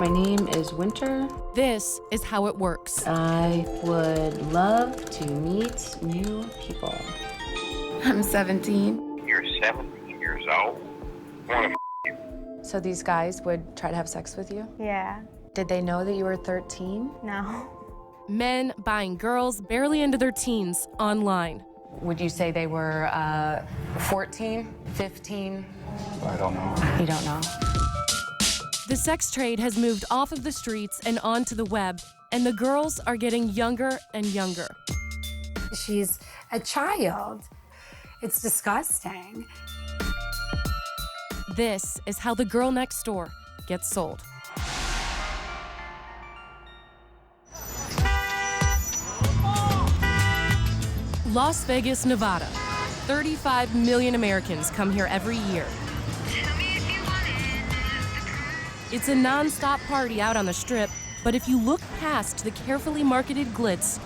My name is Winter. This is how it works. I would love to meet new people. I'm 17. You're 17 years old? Wanna you? So these guys would try to have sex with you? Yeah. Did they know that you were 13? No. Men buying girls barely into their teens online. Would you say they were 14, 15? I don't know. You don't know. The sex trade has moved off of the streets and onto the web, and the girls are getting younger and younger. She's a child. It's disgusting. This is how the girl next door gets sold. Las Vegas, Nevada. 35 million Americans come here every year. It's a non-stop party out on the Strip, but if you look past the carefully marketed glitz,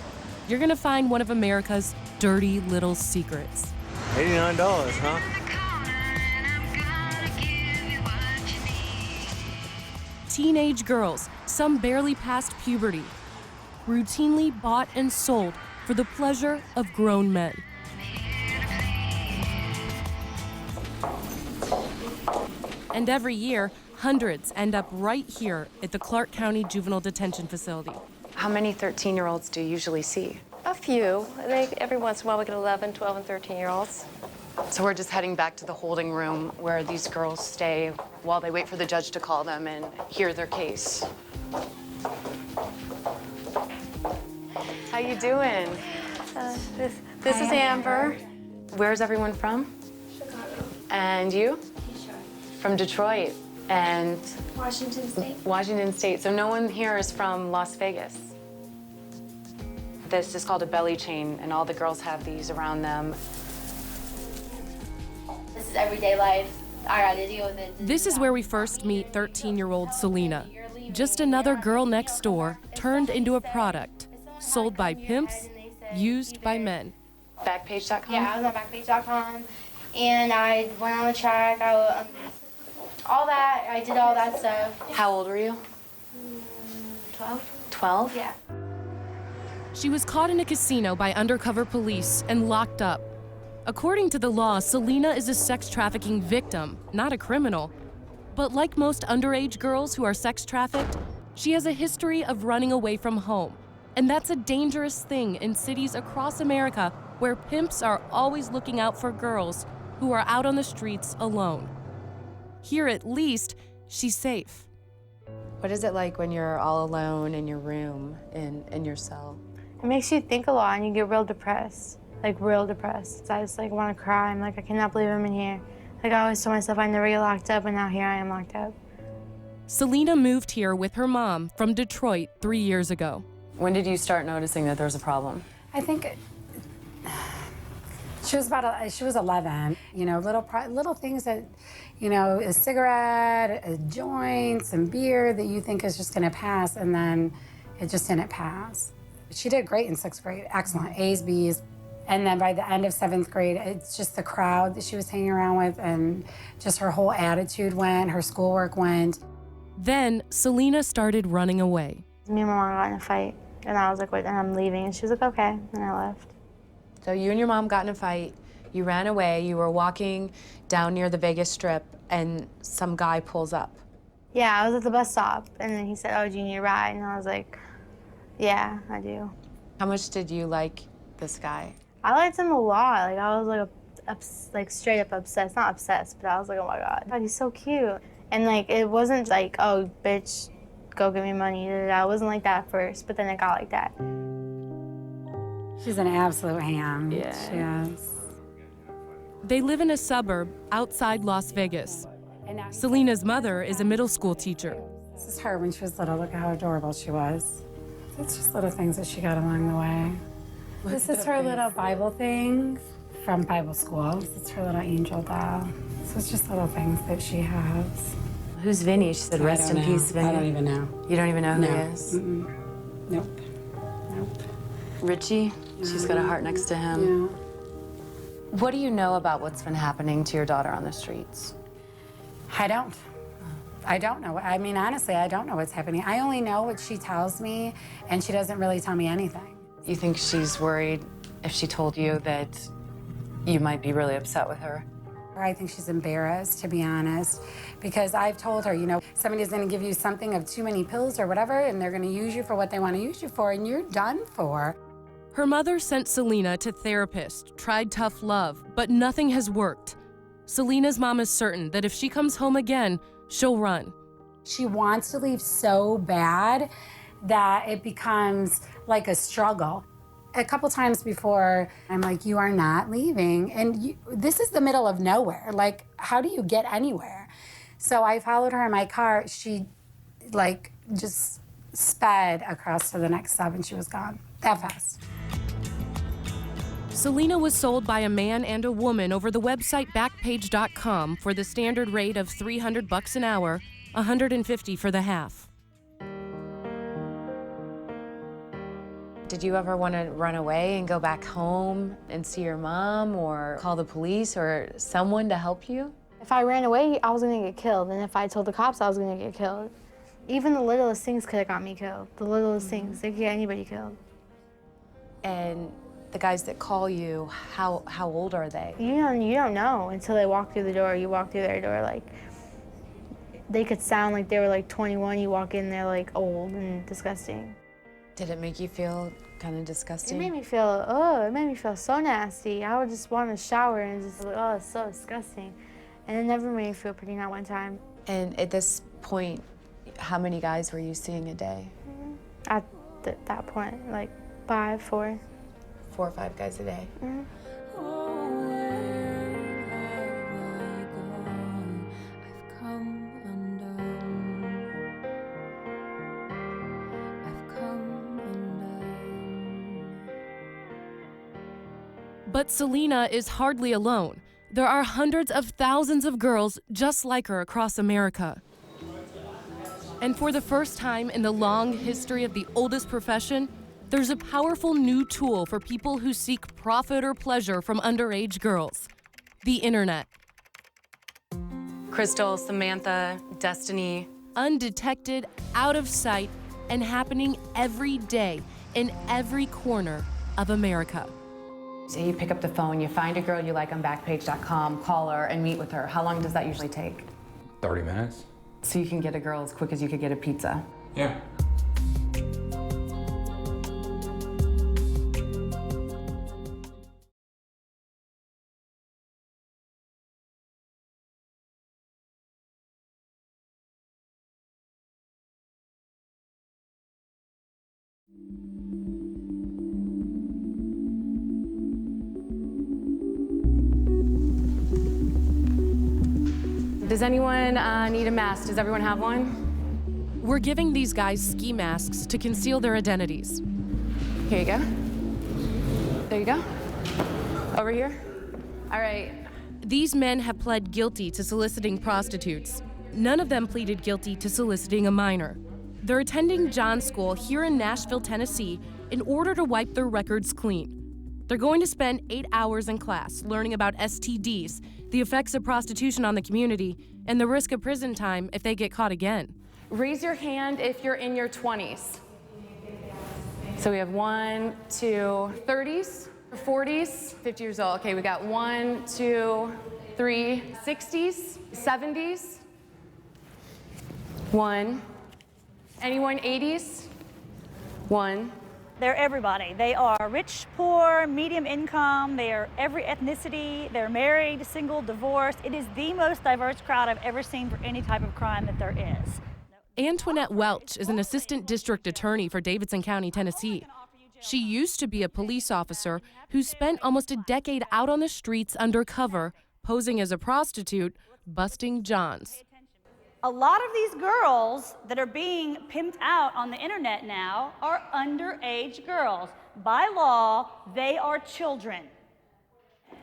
you're gonna find one of America's dirty little secrets. $89, huh? Teenage girls, some barely past puberty, routinely bought and sold for the pleasure of grown men. And every year, hundreds end up right here at the Clark County Juvenile Detention Facility. How many 13-year-olds do you usually see? A few. Every once in a while we get 11, 12, and 13-year-olds. So we're just heading back to the holding room where these girls stay while they wait for the judge to call them and hear their case. How you doing? This is Amber. Where's everyone from? Chicago. And you? Detroit. From Detroit. And Washington State. Washington State. So no one here is from Las Vegas. This is called a belly chain, and all the girls have these around them. This is everyday life. I gotta deal with it. This is where we first meet 13-year-old Selena. Just another girl next door turned into a product, sold by pimps, used by men. Backpage.com? Yeah, I was on Backpage.com, and I went on the track. All that. I did all that stuff. How old were you? 12. 12? Yeah. She was caught in a casino by undercover police and locked up. According to the law, Selena is a sex trafficking victim, not a criminal. But like most underage girls who are sex trafficked, she has a history of running away from home. And that's a dangerous thing in cities across America where pimps are always looking out for girls who are out on the streets alone. Here, at least, she's safe. What is it like when you're all alone in your room, in your cell? It makes you think a lot, and you get real depressed. Like, real depressed. I just, want to cry. I'm like, I cannot believe I'm in here. Like, I always told myself I'd never get locked up, and now here I am locked up. Selena moved here with her mom from Detroit 3 years ago. When did you start noticing that there was a problem? I think she was 11. You know, little things that, you know, a cigarette, a joint, some beer that you think is just going to pass, and then it just didn't pass. She did great in 6th grade, excellent, A's, B's. And then by the end of 7th grade, it's just the crowd that she was hanging around with, and just her whole attitude went, her schoolwork went. Then Selena started running away. Me and my mom got in a fight, and I was like, wait, I'm leaving. And she was like, okay, and I left. So you and your mom got in a fight, you ran away, you were walking down near the Vegas Strip, and some guy pulls up. Yeah, I was at the bus stop, and then he said, oh, do you need a ride? And I was like, yeah, I do. How much did you like this guy? I liked him a lot. Like, I was like straight up obsessed. Not obsessed, but I was like, oh my God, he's so cute. And like, it wasn't like, oh, bitch, go give me money. I wasn't like that at first, but then it got like that. She's an absolute ham. Yeah. She is. They live in a suburb outside Las Vegas. Selena's mother is a middle school teacher. This is her when she was little. Look how adorable she was. It's just little things that she got along the way. This is her little Bible thing from Bible school. This is her little angel doll. So it's just little things that she has. Who's Vinny? She said, rest in peace, Vinny. I don't even know. You don't even know who No. he is? Nope. Nope. Richie? She's got a heart next to him. Yeah. What do you know about what's been happening to your daughter on the streets? I don't. I don't know. I mean, honestly, I don't know what's happening. I only know what she tells me, and she doesn't really tell me anything. You think she's worried if she told you that you might be really upset with her? I think she's embarrassed, to be honest, because I've told her, you know, somebody's going to give you something of too many pills or whatever, and they're going to use you for what they want to use you for, and you're done for. Her mother sent Selena to therapists, tried tough love, but nothing has worked. Selena's mom is certain that if she comes home again, she'll run. She wants to leave so bad that it becomes like a struggle. A couple times before, I'm like, you are not leaving. And this is the middle of nowhere. Like, how do you get anywhere? So I followed her in my car. She, like, just sped across to the next stop and she was gone that fast. Selena was sold by a man and a woman over the website Backpage.com for the standard rate of $300 an hour, $150 for the half. Did you ever want to run away and go back home and see your mom or call the police or someone to help you? If I ran away, I was gonna get killed. And if I told the cops, I was gonna get killed. Even the littlest things could have got me killed. The littlest things, they could get anybody killed. And the guys that call you, how old are they? You don't know until they walk through the door. You walk through their door, like, they could sound like they were like 21. You walk in, they're like old and disgusting. Did it make you feel kind of disgusting? It made me feel, it made me feel so nasty. I would just want to shower and just like, oh, it's so disgusting. And it never made me feel pretty, not one time. And at this point, how many guys were you seeing a day? At that point, like 5, 4. 4 or 5 guys a day. But Selena is hardly alone. There are hundreds of thousands of girls just like her across America. And for the first time in the long history of the oldest profession, there's a powerful new tool for people who seek profit or pleasure from underage girls: the internet. Crystal, Samantha, Destiny. Undetected, out of sight, and happening every day in every corner of America. So you pick up the phone, you find a girl you like on Backpage.com, call her and meet with her. How long does that usually take? 30 minutes. So you can get a girl as quick as you could get a pizza. Yeah. Does anyone need a mask? Does everyone have one? We're giving these guys ski masks to conceal their identities. Here you go. There you go. Over here. All right. These men have pled guilty to soliciting prostitutes. None of them pleaded guilty to soliciting a minor. They're attending John's School here in Nashville, Tennessee, in order to wipe their records clean. They're going to spend 8 hours in class learning about STDs, the effects of prostitution on the community, and the risk of prison time if they get caught again. Raise your hand if you're in your 20s. So we have 1, 2, 30s, 40s, 50 years old. Okay, we got 1, 2, 3, 60s, 70s. 1. Anyone 80s? 1. They're everybody. They are rich, poor, medium income. They are every ethnicity. They're married, single, divorced. It is the most diverse crowd I've ever seen for any type of crime that there is. Antoinette Welch is an assistant district attorney for Davidson County, Tennessee. She used to be a police officer who spent almost a decade out on the streets undercover, posing as a prostitute, busting Johns. A lot of these girls that are being pimped out on the internet now are underage girls. By law, they are children.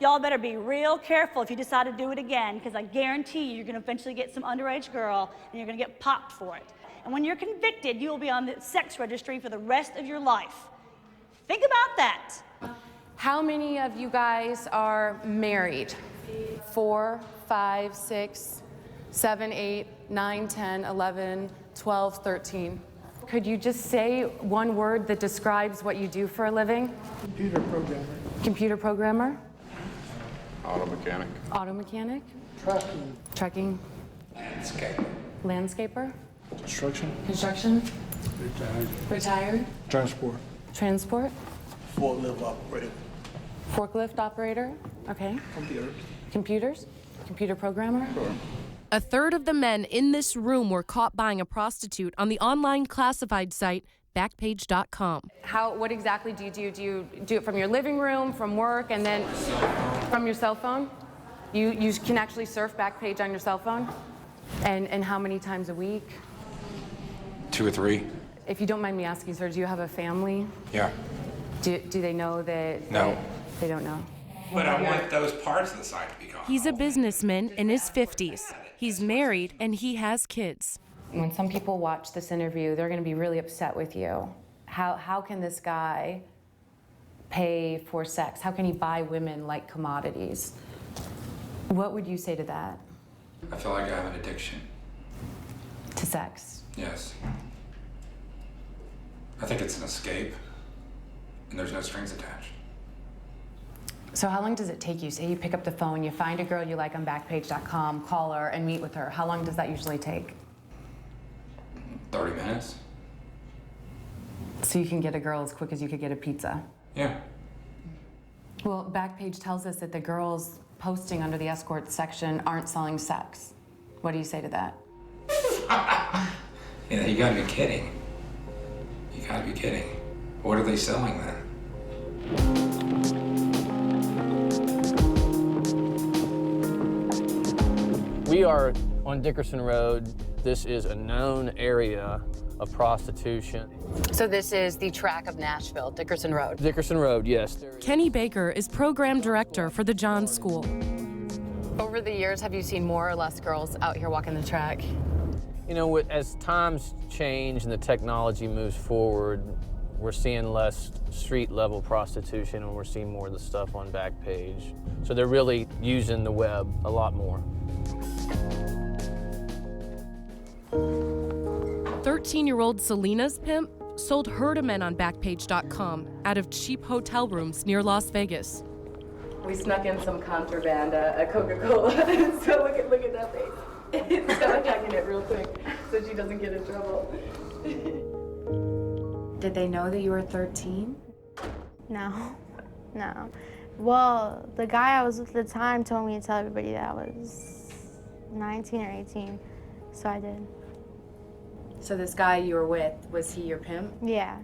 Y'all better be real careful if you decide to do it again, because I guarantee you're gonna eventually get some underage girl and you're gonna get popped for it. And when you're convicted, you will be on the sex registry for the rest of your life. Think about that. How many of you guys are married? 4, 5, 6, 7, 8, 9, 10, 11, 12, 13. Could you just say one word that describes what you do for a living? Computer programmer. Computer programmer? Auto mechanic. Auto mechanic? Trafficking. Trucking? Landscaper. Landscaper? Construction. Construction? Retired. Retired? Transport. Transport? Forklift operator. Forklift operator? Okay. Computers. Computers? Computer programmer? Sure. A third of the men in this room were caught buying a prostitute on the online classified site Backpage.com. What exactly do you do? Do you do it from your living room, from work, and then from your cell phone? You can actually surf Backpage on your cell phone? And how many times a week? 2 or 3. If you don't mind me asking, sir, do you have a family? Yeah. Do they know that? No. They don't know. But I want those parts of the site to be gone. He's a businessman in his 50s. He's married and he has kids. When some people watch this interview, they're going to be really upset with you. How can this guy pay for sex? How can he buy women like commodities? What would you say to that? I feel like I have an addiction. To sex? Yes. I think it's an escape, and there's no strings attached. So how long does it take you? Say you pick up the phone, you find a girl you like on Backpage.com, call her, and meet with her. How long does that usually take? 30 minutes. So you can get a girl as quick as you could get a pizza? Yeah. Well, Backpage tells us that the girls posting under the escort section aren't selling sex. What do you say to that? Yeah, you gotta be kidding. You gotta be kidding. What are they selling then? We are on Dickerson Road. This is a known area of prostitution. So this is the track of Nashville, Dickerson Road. Dickerson Road, yes. Kenny Baker is program director for the John School. Over the years, have you seen more or less girls out here walking the track? You know, as times change and the technology moves forward, we're seeing less street-level prostitution and we're seeing more of the stuff on Backpage. So they're really using the web a lot more. 13-year-old Selena's pimp sold her to men on Backpage.com out of cheap hotel rooms near Las Vegas. We snuck in some contraband, a Coca-Cola. So look at that face. So I'm checking it real quick so she doesn't get in trouble. Did they know that you were 13? No. Well, the guy I was with at the time told me to tell everybody that I was 19 or 18, so I did. So this guy you were with, was he your pimp? Yeah.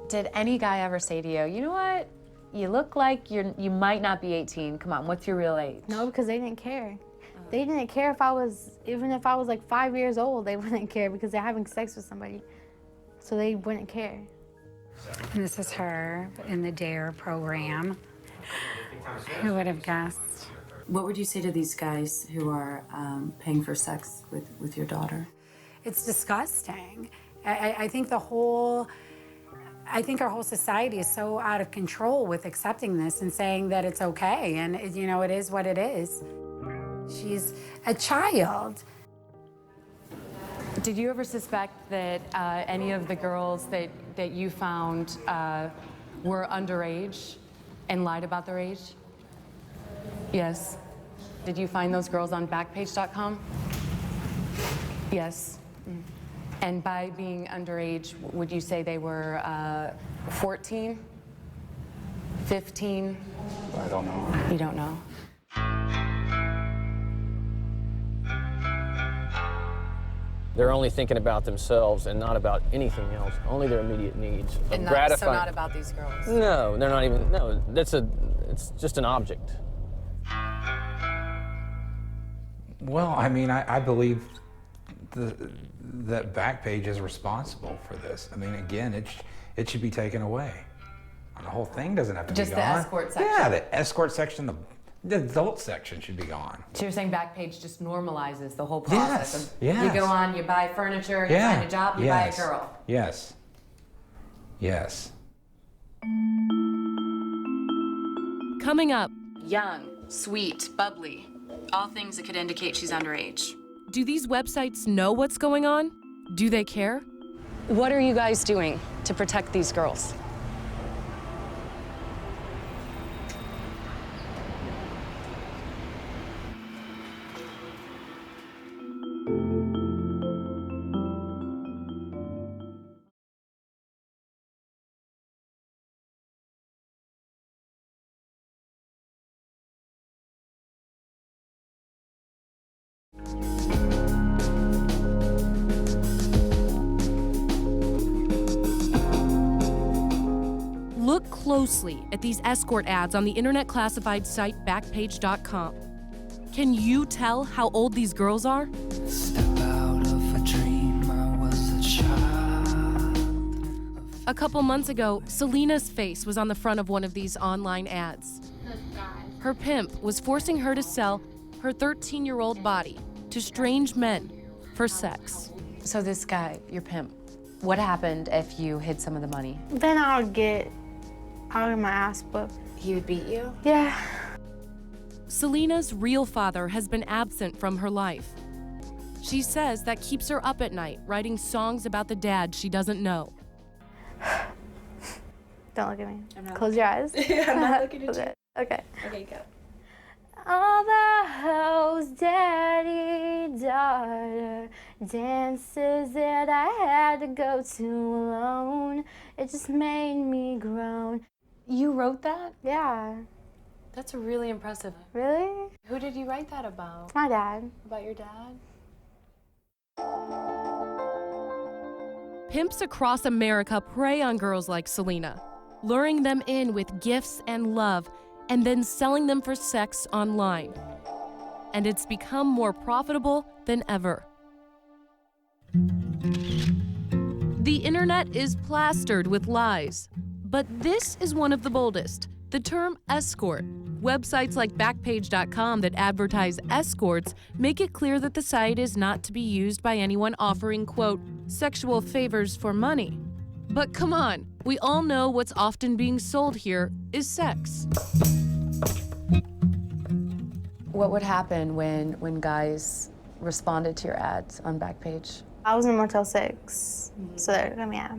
Did any guy ever say to you, you know what? You look like you might not be 18. Come on, what's your real age? No, because they didn't care. They didn't care if I was, even if I was like 5 years old, they wouldn't care because they're having sex with somebody. So they wouldn't care. And this is her in the DARE program. Who would have guessed? What would you say to these guys who are paying for sex with your daughter? It's disgusting. I think our whole society is so out of control with accepting this and saying that it's okay, and you know, it is what it is. She's a child. Did you ever suspect that any of the girls that you found were underage and lied about their age? Yes. Did you find those girls on Backpage.com? Yes. And by being underage, would you say they were 14, 15? I don't know. You don't know. They're only thinking about themselves and not about anything else, only their immediate needs. And so not about these girls? No, they're not even, no, it's just an object. Well, I mean, I believe that Backpage is responsible for this. I mean, again, it should be taken away. The whole thing doesn't have to Just be the gone. escort section? Yeah, the escort section, the adult section should be gone. So you're saying Backpage just normalizes the whole process? Yes. You go on, you buy furniture, you find a job, you buy a girl. Yes. Coming up, Young, sweet, bubbly, all things that could indicate she's underage. Do these websites know what's going on? Do they care? What are you guys doing to protect these girls? Look closely at these escort ads on the internet classified site Backpage.com. Can you tell how old these girls are? Step out of a dream, I was a child. A couple months ago, Selena's face was on the front of one of these online ads. Her pimp was forcing her to sell her 13-year-old body to strange men for sex. So this guy, your pimp, what happened if you hid some of the money? Then I'll get my ass whooped. He would beat you? Yeah. Selena's real father has been absent from her life. She says that keeps her up at night, writing songs about the dad she doesn't know. Don't look at me. Close your eyes. I'm not looking at you. Okay. Okay, go. All the hoes, daddy, daughter, dances that I had to go to alone. It just made me groan. You wrote that? Yeah. That's really impressive. Really? Who did you write that about? My dad. About your dad? Pimps across America prey on girls like Selena, luring them in with gifts and love, and then selling them for sex online. And it's become more profitable than ever. The internet is plastered with lies, but this is one of the boldest. The term escort. Websites like Backpage.com that advertise escorts make it clear that the site is not to be used by anyone offering, quote, sexual favors for money. But come on, we all know what's often being sold here is sex. What would happen when guys responded to your ads on Backpage? I was in Motel 6, so yeah.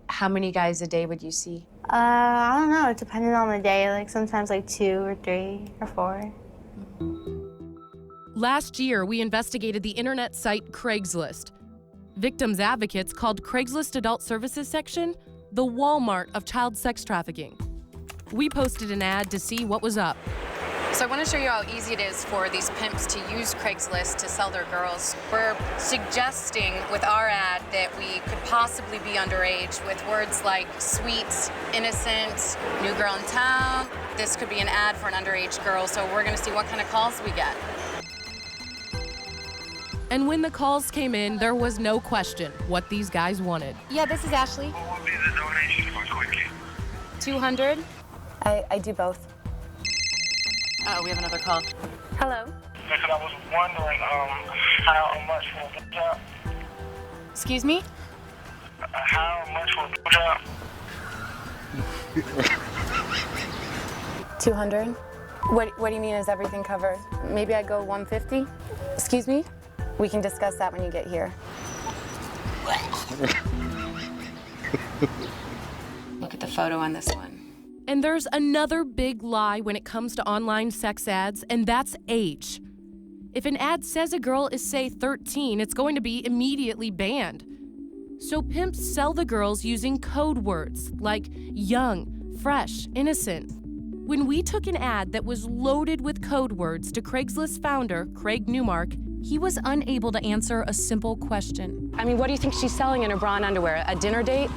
How many guys a day would you see? I don't know. It depended on the day. Like sometimes like 2 or 3 or 4. Last year, we investigated the internet site Craigslist. Victims advocates called Craigslist Adult Services section the Walmart of child sex trafficking. We posted an ad to see what was up. So I want to show you how easy it is for these pimps to use Craigslist to sell their girls. We're suggesting with our ad that we could possibly be underage with words like sweet, innocent, new girl in town. This could be an ad for an underage girl, so we're going to see what kind of calls we get. And when the calls came in, there was no question what these guys wanted. Yeah, this is Ashley. What would be the donation for quickly? 200. I do both. Oh, we have another call. Hello. Because I was wondering how much for a job. Excuse me? How much for a job? 200. What do you mean, is everything covered? Maybe I go 150? Excuse me? We can discuss that when you get here. Look at the photo on this one. And there's another big lie when it comes to online sex ads, and that's age. If an ad says a girl is, say, 13, it's going to be immediately banned. So pimps sell the girls using code words like young, fresh, innocent. When we took an ad that was loaded with code words to Craigslist founder Craig Newmark, he was unable to answer a simple question. I mean, what do you think she's selling in her bra and underwear? A dinner date?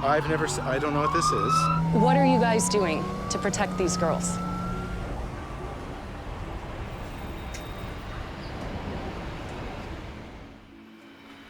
I don't know what this is. What are you guys doing to protect these girls?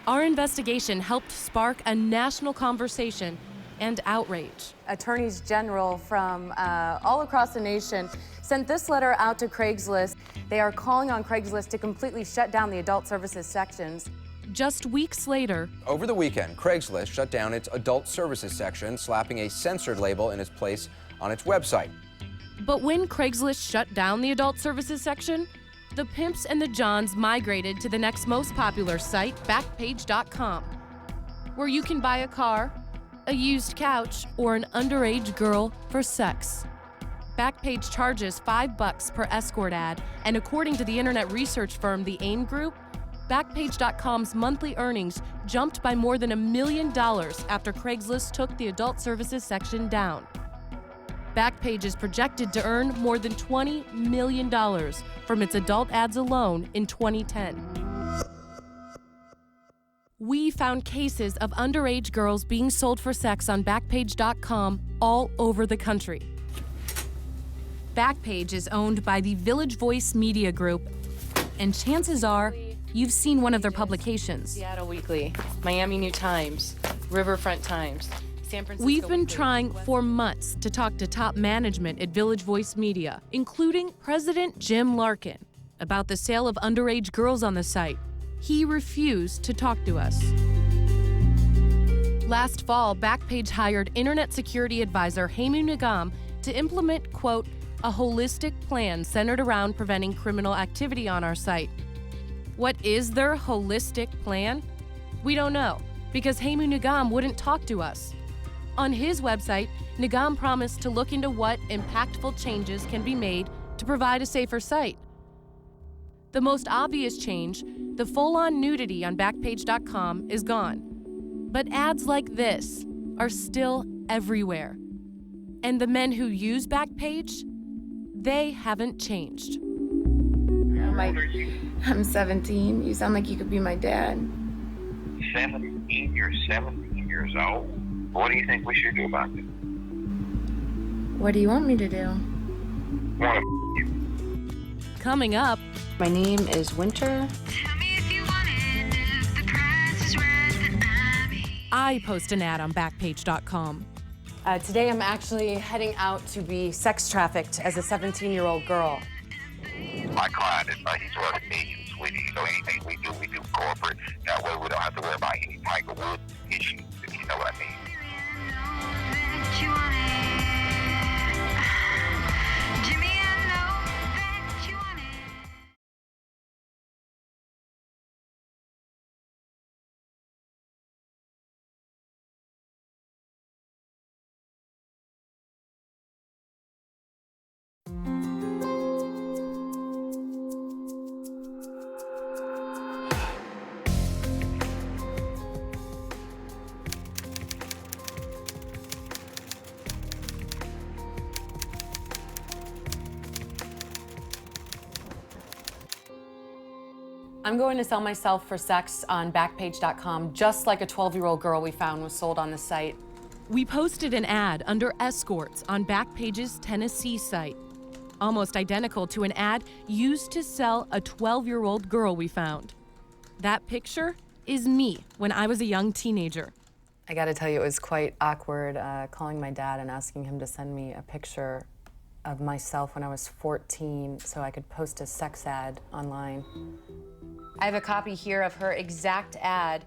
Our investigation helped spark a national conversation and outrage. Attorneys general from all across the nation sent this letter out to Craigslist. They are calling on Craigslist to completely shut down the adult services sections. Just weeks later, over the weekend, Craigslist shut down its adult services section, slapping a censored label in its place on its website. But when Craigslist shut down the adult services section, the pimps and the Johns migrated to the next most popular site, Backpage.com, where you can buy a car, a used couch, or an underage girl for sex. Backpage charges $5 per escort ad, and according to the internet research firm The AIM Group, Backpage.com's monthly earnings jumped by more than $1 million after Craigslist took the adult services section down. Backpage is projected to earn more than $20 million from its adult ads alone in 2010. We found cases of underage girls being sold for sex on Backpage.com all over the country. Backpage is owned by the Village Voice Media Group, and chances are you've seen one of their publications. Seattle Weekly, Miami New Times, Riverfront Times, San Francisco. We've been Weekly. trying for months to talk to top management at Village Voice Media, including President Jim Larkin, about the sale of underage girls on the site. He refused to talk to us. Last fall, Backpage hired internet security advisor Hemu Nigam to implement, quote, a holistic plan centered around preventing criminal activity on our site. What is their holistic plan? We don't know, because Hemu Nigam wouldn't talk to us. On his website, Nigam promised to look into what impactful changes can be made to provide a safer site. The most obvious change, the full-on nudity on Backpage.com, is gone. But ads like this are still everywhere. And the men who use Backpage, they haven't changed. I'm 17. You sound like you could be my dad. 17? You're 17 years old? What do you think we should do about this? What do you want me to do? Want Coming up, my name is Winter. I post an ad on Backpage.com. Today I'm actually heading out to be sex trafficked as a 17-year-old girl. My client is he's running agents with you, so anything we do corporate. That way we don't have to worry about any type of wood issues, if you know what I mean. I'm going to sell myself for sex on Backpage.com, just like a 12-year-old girl we found was sold on the site. We posted an ad under escorts on Backpage's Tennessee site, almost identical to an ad used to sell a 12-year-old girl we found. That picture is me when I was a young teenager. I gotta tell you, it was quite awkward calling my dad and asking him to send me a picture of myself when I was 14 so I could post a sex ad online. I have a copy here of her exact ad.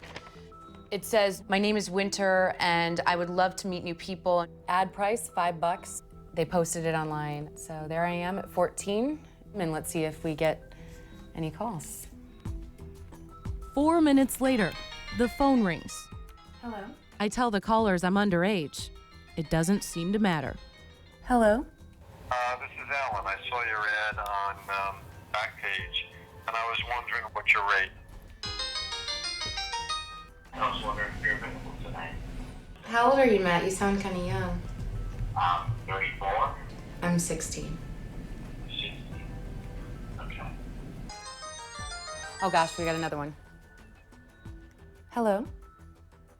It says, my name is Winter and I would love to meet new people. Ad price, $5. They posted it online. So there I am at 14, and let's see if we get any calls. 4 minutes later, the phone rings. Hello. I tell the callers I'm underage. It doesn't seem to matter. Hello. This is Alan. I saw your ad on Backpage, and I was wondering what your rate. I was wondering if you're available tonight. How old are you, Matt? You sound kind of young. 34? I'm 16. 60. Okay. Oh gosh, we got another one. Hello.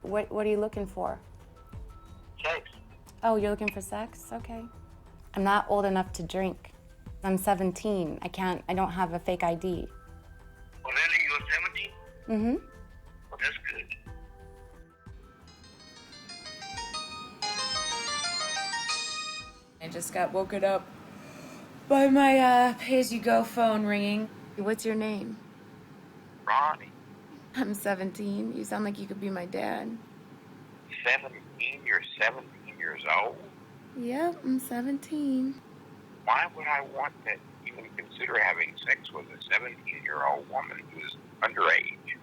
What are you looking for? Sex. Oh, you're looking for sex? Okay. I'm not old enough to drink. I'm 17. I don't have a fake ID. Oh, really? You're 17? Mm-hmm. Well, that's good. I just got woken up by my pay-as-you-go phone ringing. What's your name? Ronnie. I'm 17. You sound like you could be my dad. 17? You're 17 years old? Yep, I'm 17. Why would I want to even consider having sex with a 17-year-old woman who is underage?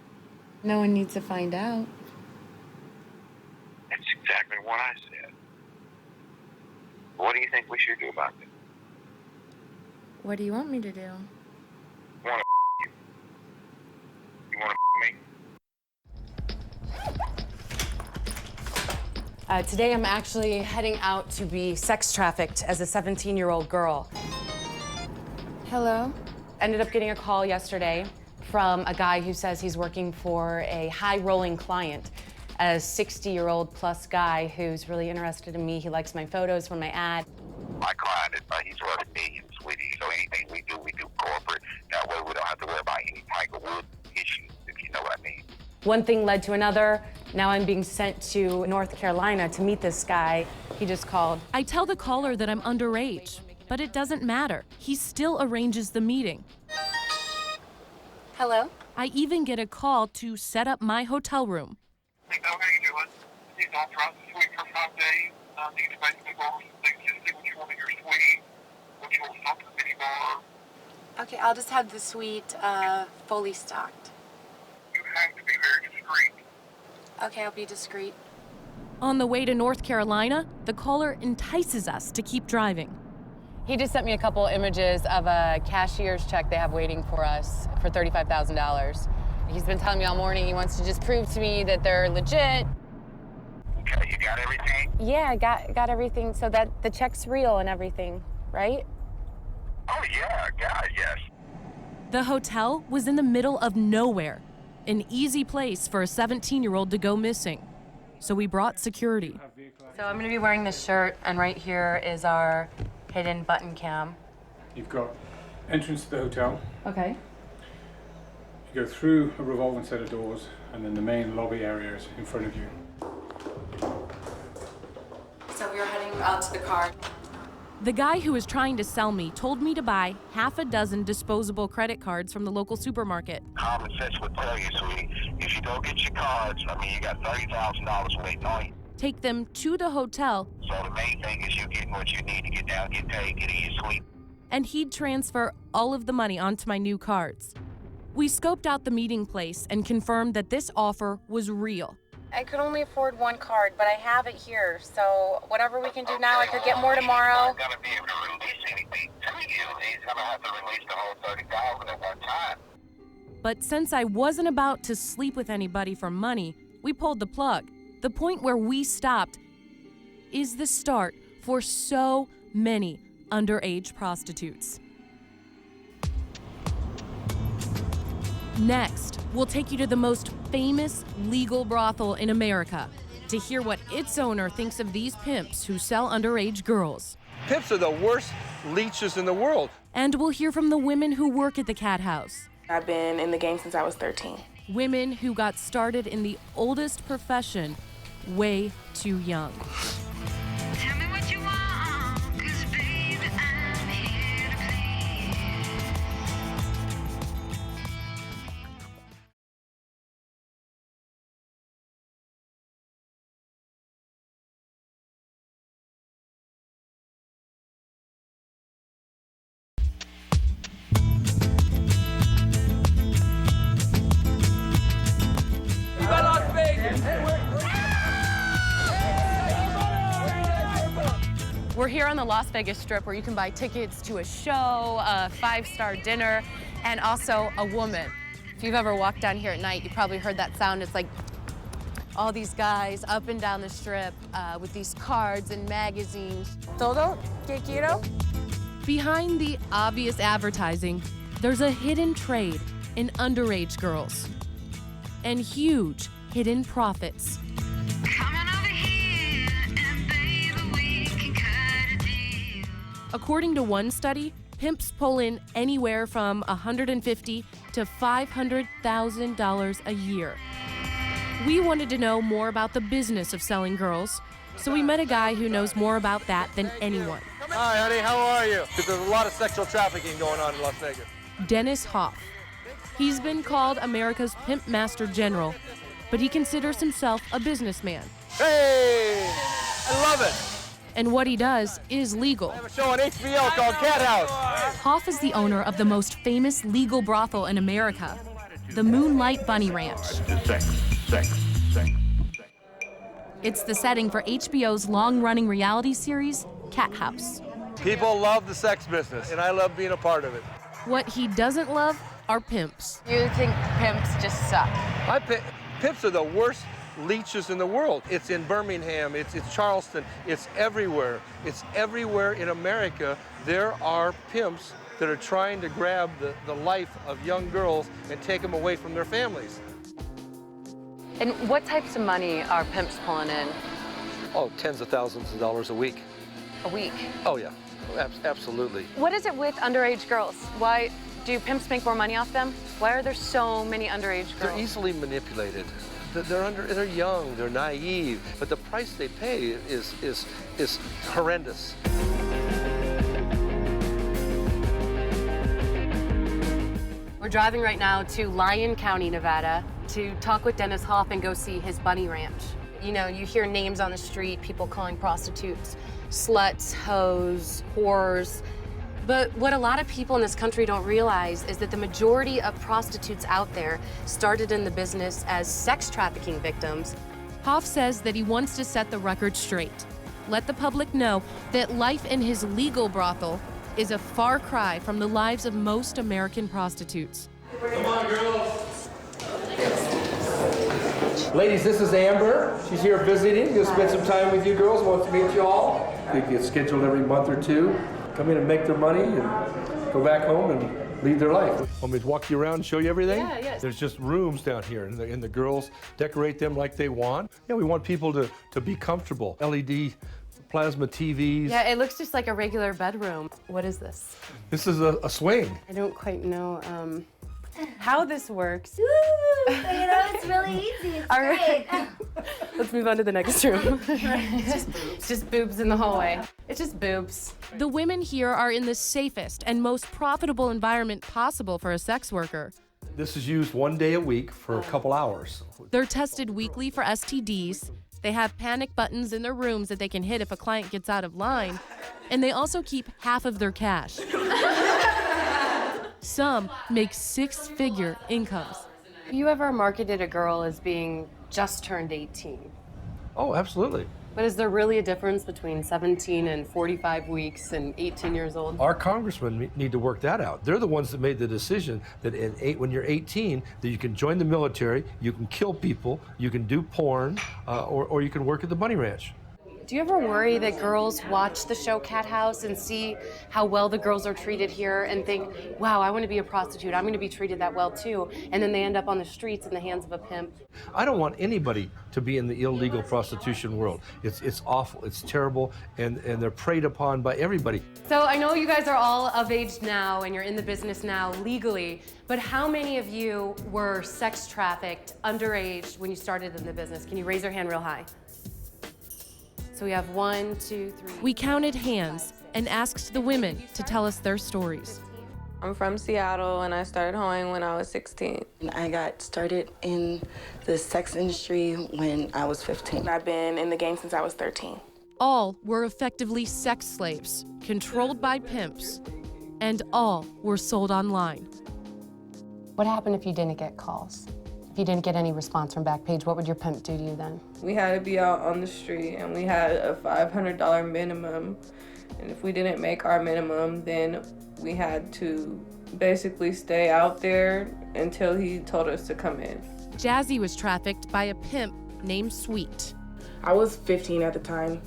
No one needs to find out. That's exactly what I said. What do you think we should do about this? What do you want me to do? You want to you? You want to me? Today I'm actually heading out to be sex trafficked as a 17-year-old girl. Hello? Ended up getting a call yesterday from a guy who says he's working for a high-rolling client, a 60-year-old plus guy who's really interested in me. He likes my photos from my ad. My client, he's worth millions, sweetie. So anything we do corporate. That way we don't have to worry about any Tiger Woods issues, if you know what I mean. One thing led to another. Now I'm being sent to North Carolina to meet this guy. He just called. I tell the caller that I'm underage, but it doesn't matter. He still arranges the meeting. Hello? I even get a call to set up my hotel room. Hey, how you doing? He's on throughout the suite for 5 days. He's basically going over some things to see what you want in your suite, what you want to stop at the mini bar. Okay, I'll just have the suite fully stocked. You have to be very discreet. Okay, I'll be discreet. On the way to North Carolina, the caller entices us to keep driving. He just sent me a couple images of a cashier's check they have waiting for us for $35,000. He's been telling me all morning he wants to just prove to me that they're legit. Okay, you got everything? Yeah, I got everything so that the check's real and everything, right? Oh, yeah, God, yes. The hotel was in the middle of nowhere, an easy place for a 17-year-old to go missing. So we brought security. So I'm gonna be wearing this shirt, and right here is our hidden button cam. You've got entrance to the hotel. Okay. You go through a revolving set of doors, and then the main lobby area is in front of you. So we are heading out to the car. The guy who was trying to sell me told me to buy half a dozen disposable credit cards from the local supermarket. Common sense would tell you, sweetie, if you don't get your cards, you got $30,000 waiting on you. Take them to the hotel. So the main thing is you getting what you need to get down, get paid, get in your suite. And he'd transfer all of the money onto my new cards. We scoped out the meeting place and confirmed that this offer was real. I could only afford one card, but I have it here. So whatever we can do now, I could get more tomorrow. He's not going to be able to release anything to you. He's going to have to release the whole $30,000 at one time. But since I wasn't about to sleep with anybody for money, we pulled the plug. The point where we stopped is the start for so many underage prostitutes. Next, we'll take you to the most famous legal brothel in America to hear what its owner thinks of these pimps who sell underage girls. Pimps are the worst leeches in the world. And we'll hear from the women who work at the Cat House. I've been in the game since I was 13. Women who got started in the oldest profession way too young. Tell me what you want, 'cause baby, I'm here to please. Las Vegas! We're here on the Las Vegas Strip where you can buy tickets to a show, a 5-star dinner, and also a woman. If you've ever walked down here at night, you probably heard that sound. It's like all these guys up and down the strip with these cards and magazines. Todo que quiero? Behind the obvious advertising, there's a hidden trade in underage girls and huge hidden profits. According to one study, pimps pull in anywhere from $150,000 to $500,000 a year. We wanted to know more about the business of selling girls, so we met a guy who knows more about that than anyone. Hi, honey, how are you? Because there's a lot of sexual trafficking going on in Las Vegas. Dennis Hoff. He's been called America's Pimp Master General, but he considers himself a businessman. Hey, I love it. And what he does is legal. I have a show on HBO called Cat House. Hoff is the owner of the most famous legal brothel in America, the Moonlight Bunny Ranch. It's the setting for HBO's long-running reality series, Cat House. People love the sex business, and I love being a part of it. What he doesn't love are pimps. You think pimps just suck? Pimps are the worst leeches in the world. It's in Birmingham, it's Charleston, it's everywhere. It's everywhere in America. There are pimps that are trying to grab the life of young girls and take them away from their families. And what types of money are pimps pulling in? Oh, tens of thousands of dollars a week. A week? Oh, yeah, absolutely. What is it with underage girls? Why do pimps make more money off them? Why are there so many underage girls? They're easily manipulated. They're young, they're naive, but the price they pay is horrendous. We're driving right now to Lyon County, Nevada, to talk with Dennis Hoff and go see his bunny ranch. You know, you hear names on the street, people calling prostitutes sluts, hoes, whores. But what a lot of people in this country don't realize is that the majority of prostitutes out there started in the business as sex trafficking victims. Hoff says that he wants to set the record straight, let the public know that life in his legal brothel is a far cry from the lives of most American prostitutes. Come on, girls. Ladies, this is Amber. She's here visiting. Gonna spend some time with you girls. Wants to meet you all. They get scheduled every month or two. Come in and make their money and go back home and lead their life. Want me to walk you around and show you everything? Yeah, yes. There's just rooms down here, and the girls decorate them like they want. Yeah, we want people to be comfortable. LED plasma TVs. Yeah, it looks just like a regular bedroom. What is this? This is a swing. I don't quite know how this works. Ooh, it's really easy. It's All right. great. Let's move on to the next room. It's just boobs in the hallway. It's just boobs. The women here are in the safest and most profitable environment possible for a sex worker. This is used one day a week for a couple hours. They're tested weekly for STDs. They have panic buttons in their rooms that they can hit if a client gets out of line. And they also keep half of their cash. Some make six-figure incomes. Have you ever marketed a girl as being just turned 18? Oh, absolutely. But is there really a difference between 17 and 45 weeks and 18 years old? Our congressmen need to work that out. They're the ones that made the decision that when you're 18, that you can join the military, you can kill people, you can do porn, or you can work at the bunny ranch. Do you ever worry that girls watch the show Cat House and see how well the girls are treated here and think, wow, I want to be a prostitute, I'm going to be treated that well too, and then they end up on the streets in the hands of a pimp? I don't want anybody to be in the illegal prostitution world. It's awful, it's terrible, and they're preyed upon by everybody. So I know you guys are all of age now and you're in the business now legally, but how many of you were sex trafficked underage when you started in the business? Can you raise your hand real high? So we have 1, 2, 3. We counted hands and asked the women to tell us their stories. I'm from Seattle and I started hoeing when I was 16. I got started in the sex industry when I was 15. I've been in the game since I was 13. All were effectively sex slaves, controlled by pimps, and all were sold online. What happened if you didn't get calls? If you didn't get any response from Backpage, what would your pimp do to you then? We had to be out on the street and we had a $500 minimum. And if we didn't make our minimum, then we had to basically stay out there until he told us to come in. Jazzy was trafficked by a pimp named Sweet. I was 15 at the time,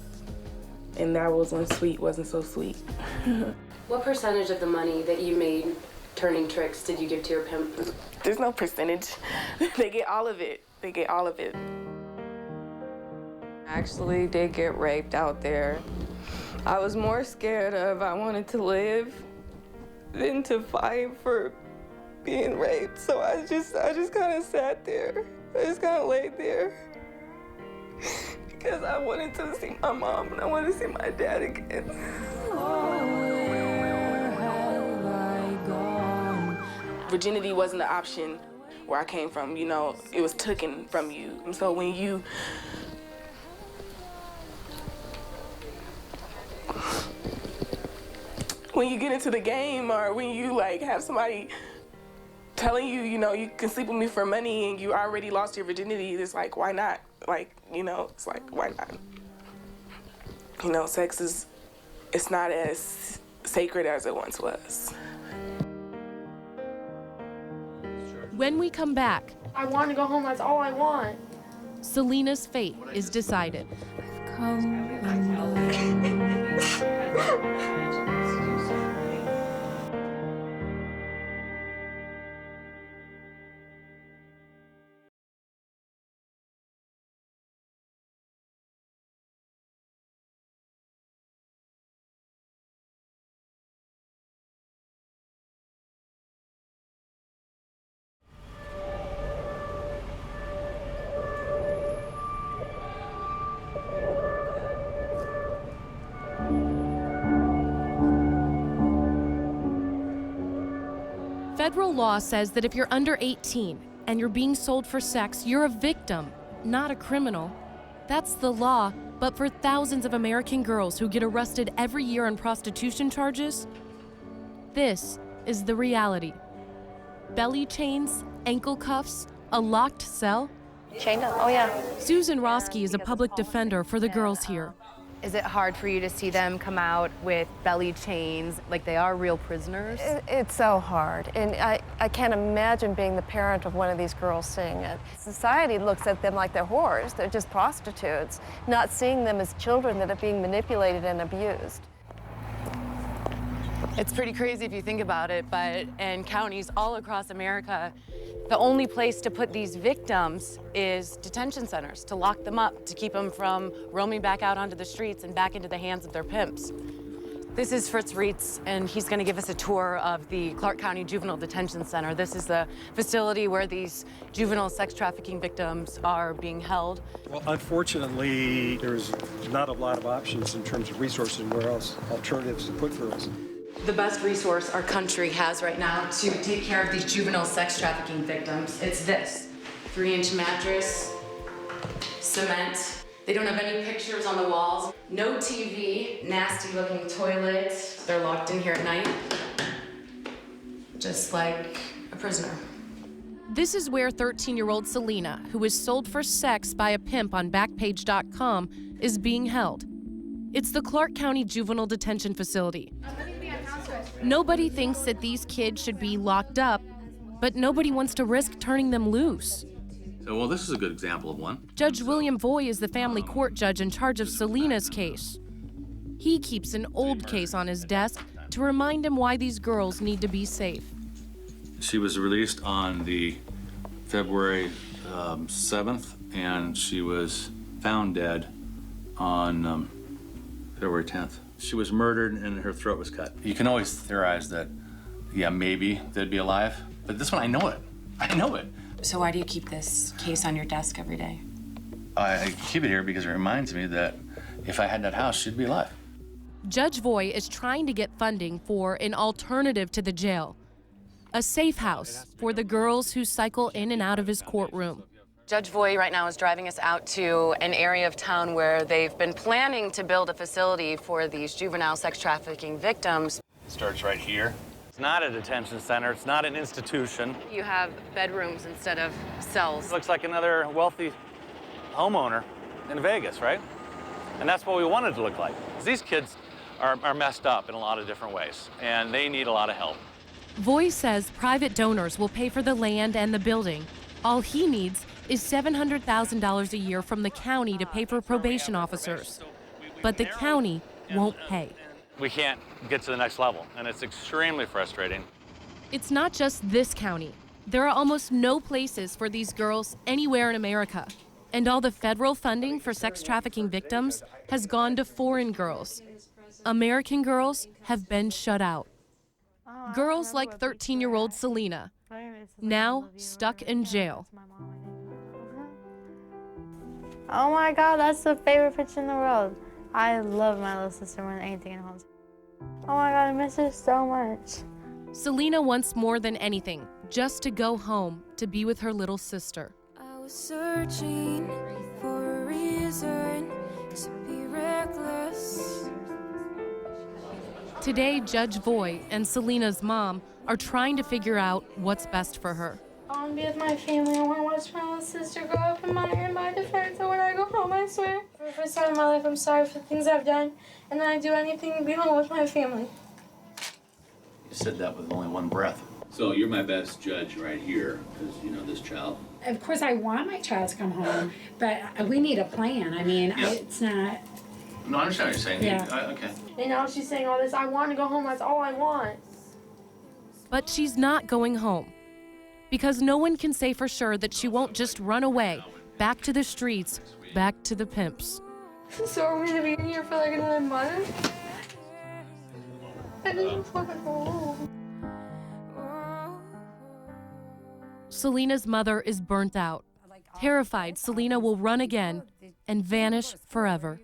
and that was when Sweet wasn't so sweet. What percentage of the money that you made turning tricks did you give to your pimp? There's no percentage. They get all of it. They get all of it. I actually did get raped out there. I was more scared of I wanted to live than to fight for being raped. So I just kind of sat there. I just kind of laid there because I wanted to see my mom and I wanted to see my dad again. Virginity wasn't an option where I came from, you know, it was taken from you. And so when you when you get into the game, or when you like have somebody telling you, you know, you can sleep with me for money and you already lost your virginity, it's like, why not? Like, you know, it's like, why not? You know, sex is, it's not as sacred as it once was. When we come back, I want to go home, that's all I want. Selena's fate is decided. Federal law says that if you're under 18 and you're being sold for sex, you're a victim, not a criminal. That's the law, but for thousands of American girls who get arrested every year on prostitution charges, this is the reality. Belly chains, ankle cuffs, a locked cell. Chained up, oh yeah. Susan Roski is a public defender for the girls here. Is it hard for you to see them come out with belly chains like they are real prisoners? It's so hard, and I can't imagine being the parent of one of these girls seeing it. Society looks at them like they're whores, they're just prostitutes, not seeing them as children that are being manipulated and abused. It's pretty crazy if you think about it, but in counties all across America, the only place to put these victims is detention centers, to lock them up, to keep them from roaming back out onto the streets and back into the hands of their pimps. This is Fritz Reitz, and he's going to give us a tour of the Clark County Juvenile Detention Center. This is the facility where these juvenile sex trafficking victims are being held. Well, unfortunately, there's not a lot of options in terms of resources and where else alternatives to put girls. The best resource our country has right now to take care of these juvenile sex trafficking victims, it's this. 3-inch mattress, cement. They don't have any pictures on the walls, no TV, nasty looking toilet. They're locked in here at night, just like a prisoner. This is where 13-year-old Selena, who was sold for sex by a pimp on Backpage.com, is being held. It's the Clark County Juvenile Detention Facility. Nobody thinks that these kids should be locked up, but nobody wants to risk turning them loose. So, well, this is a good example of one. Judge William Voy is the family court judge in charge of Selena's case. He keeps an old case on his desk to remind him why these girls need to be safe. She was released on the February 7th, and she was found dead on February 10th. She was murdered and her throat was cut. You can always theorize that, yeah, maybe they'd be alive, but this one, I know it. I know it. So why do you keep this case on your desk every day? I keep it here because it reminds me that if I had that house, she'd be alive. Judge Voy is trying to get funding for an alternative to the jail, a safe house for the girls who cycle in and out of his courtroom. Judge Voy right now is driving us out to an area of town where they've been planning to build a facility for these juvenile sex trafficking victims. It starts right here. It's not a detention center. It's not an institution. You have bedrooms instead of cells. Looks like another wealthy homeowner in Vegas, right? And that's what we wanted it to look like. These kids are messed up in a lot of different ways, and they need a lot of help. Voy says private donors will pay for the land and the building. All he needs is $700,000 a year from the county to pay for probation officers. But the county won't pay. We can't get to the next level, and it's extremely frustrating. It's not just this county. There are almost no places for these girls anywhere in America. And all the federal funding for sex trafficking victims has gone to foreign girls. American girls have been shut out. Girls like 13-year-old Selena, now stuck in jail. Oh my God, that's the favorite picture in the world. I love my little sister more than anything in the world. Oh my God, I miss her so much. Selena wants more than anything, just to go home to be with her little sister. I was searching for a reason to be reckless. Today, Judge Voy and Selena's mom are trying to figure out what's best for her. I want to be with my family. I want to watch my little sister grow up in my defense. And when I go home, I swear, for the first time in my life, I'm sorry for the things I've done. And then I do anything to be home with my family. You said that with only one breath. So you're my best judge right here, because you know this child. Of course, I want my child to come home, but we need a plan. I mean, it's not... No, I understand what you're saying. Yeah. Okay. And now she's saying all this, I want to go home, that's all I want. But she's not going home, because no one can say for sure that she won't just run away, back to the streets, back to the pimps. So are we going to be in here for like another month? I just want to go home. Selena's mother is burnt out, terrified Selena will run again and vanish forever.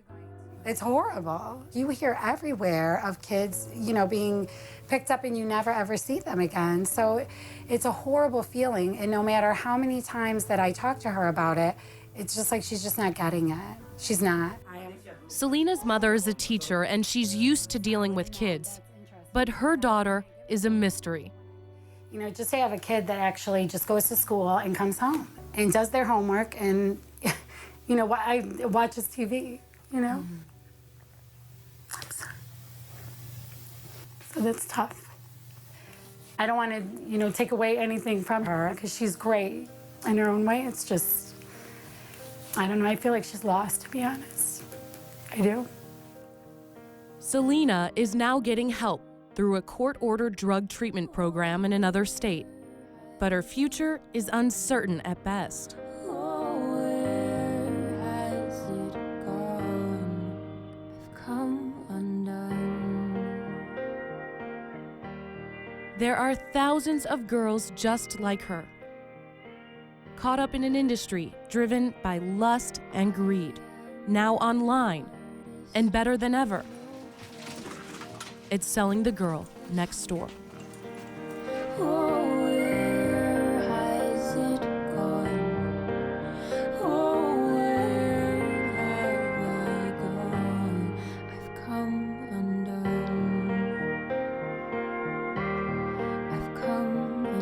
It's horrible. You hear everywhere of kids, you know, being picked up and you never ever see them again. So it's a horrible feeling. And no matter how many times that I talk to her about it, it's just like she's just not getting it. She's not. Selena's mother is a teacher and she's used to dealing with kids, but her daughter is a mystery. You know, just to have a kid that actually just goes to school and comes home and does their homework and, you know, watches TV, you know? I'm sorry. So that's tough. I don't want to, you know, take away anything from her because she's great in her own way. It's just, I don't know, I feel like she's lost, to be honest. I do. Selena is now getting help through a court-ordered drug treatment program in another state, but her future is uncertain at best. There are thousands of girls just like her, caught up in an industry driven by lust and greed, now online, and better than ever, it's selling the girl next door.